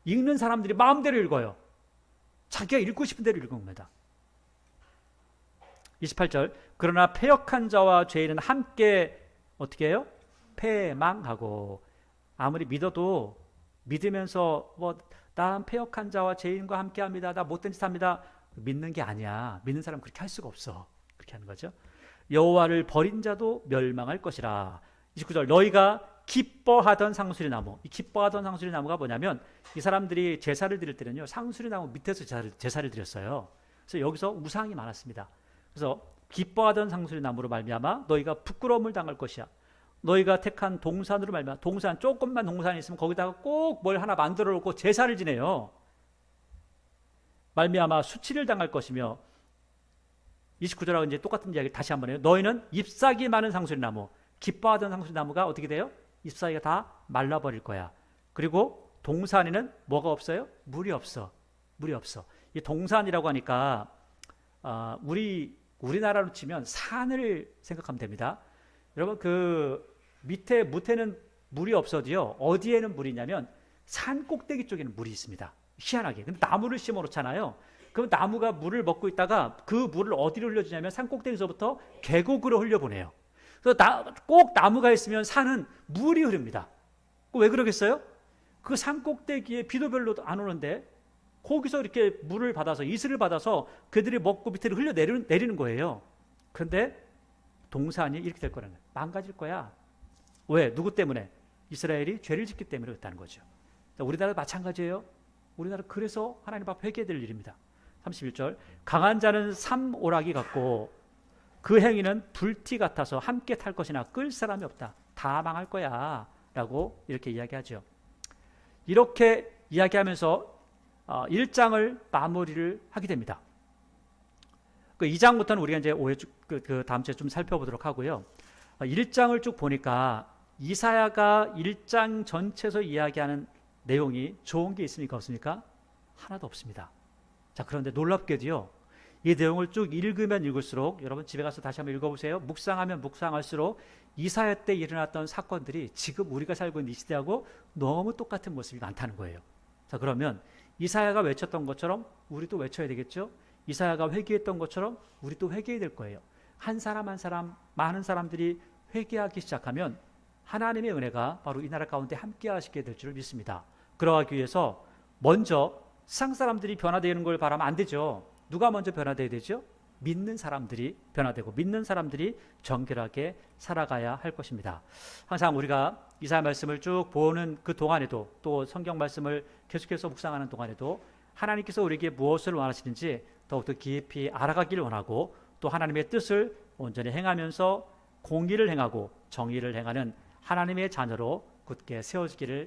[SPEAKER 1] 읽는 사람들이 마음대로 읽어요. 자기가 읽고 싶은 대로 읽은 겁니다. 28절. 그러나 패역한 자와 죄인은 함께 어떻게 해요? 패망하고. 아무리 믿어도 믿으면서 난 패역한 자와 죄인과 함께합니다. 나 못된 짓 합니다. 믿는 게 아니야. 믿는 사람 그렇게 할 수가 없어. 그렇게 하는 거죠. 여호와를 버린 자도 멸망할 것이라. 29절. 너희가 기뻐하던 상수리 나무. 이 기뻐하던 상수리 나무가 뭐냐면 이 사람들이 제사를 드릴 때는요. 상수리 나무 밑에서 제사를 드렸어요. 그래서 여기서 우상이 많았습니다. 그래서 기뻐하던 상수리 나무로 말미암아 너희가 부끄러움을 당할 것이야. 너희가 택한 동산으로 말미암아. 동산, 조금만 동산이 있으면 거기다가 꼭 뭘 하나 만들어 놓고 제사를 지내요. 말미암아 수치를 당할 것이며. 29절하고 이제 똑같은 이야기 다시 한번 해요. 너희는 잎사귀 많은 상수리 나무. 기뻐하던 상수리 나무가 어떻게 돼요? 잎사귀가 다 말라버릴 거야. 그리고 동산에는 뭐가 없어요? 물이 없어. 물이 없어. 이 동산이라고 하니까 우리나라로 치면 산을 생각하면 됩니다. 여러분 그 밑에는 물이 없어도요. 어디에는 물이 있냐면 산 꼭대기 쪽에는 물이 있습니다. 희한하게. 근데 나무를 심어 놓잖아요. 그럼 나무가 물을 먹고 있다가 그 물을 어디로 흘려주냐면 산 꼭대기서부터 계곡으로 흘려보내요. 그래서 꼭 나무가 있으면 산은 물이 흐릅니다. 왜 그러겠어요? 그 산 꼭대기에 비도 별로 안 오는데 거기서 이렇게 물을 받아서 이슬을 받아서 그들이 먹고 밑으로 흘려 내리는 거예요. 그런데 동산이 이렇게 될 거라는 거예요. 망가질 거야. 왜? 누구 때문에? 이스라엘이 죄를 짓기 때문에 그렇다는 거죠. 우리나라도 마찬가지예요. 우리나라 그래서 하나님 앞 회개해야 될 일입니다. 31절. 강한 자는 삼오락이 같고 그 행위는 불티 같아서 함께 탈 것이나 끌 사람이 없다. 다 망할 거야 라고 이렇게 이야기하죠. 이렇게 이야기하면서 1장을 마무리를 하게 됩니다. 그 2장부터는 우리가 이제 그 다음 주에 좀 살펴보도록 하고요. 1장을 쭉 보니까 이사야가 1장 전체에서 이야기하는 내용이 좋은 게 있습니까? 없습니까? 하나도 없습니다. 자, 그런데 놀랍게도요. 이 내용을 쭉 읽으면 읽을수록 여러분 집에 가서 다시 한번 읽어보세요. 묵상하면 묵상할수록 이사야 때 일어났던 사건들이 지금 우리가 살고 있는 이 시대하고 너무 똑같은 모습이 많다는 거예요. 자, 그러면 이사야가 외쳤던 것처럼 우리도 외쳐야 되겠죠? 이사야가 회개했던 것처럼 우리도 회개해야 될 거예요. 한 사람 한 사람 많은 사람들이 회개하기 시작하면 하나님의 은혜가 바로 이 나라 가운데 함께 하시게 될 줄 믿습니다. 그러하기 위해서 먼저 세상 사람들이 변화되는 걸 바라면 안 되죠. 누가 먼저 변화되어야 되죠? 믿는 사람들이 변화되고 믿는 사람들이 정결하게 살아가야 할 것입니다. 항상 우리가 이사야 말씀을 쭉 보는 그 동안에도 또 성경 말씀을 계속해서 묵상하는 동안에도 하나님께서 우리에게 무엇을 원하시는지 더욱더 깊이 알아가기를 원하고 또 하나님의 뜻을 온전히 행하면서 공의를 행하고 정의를 행하는 하나님의 자녀로 굳게 세워지기를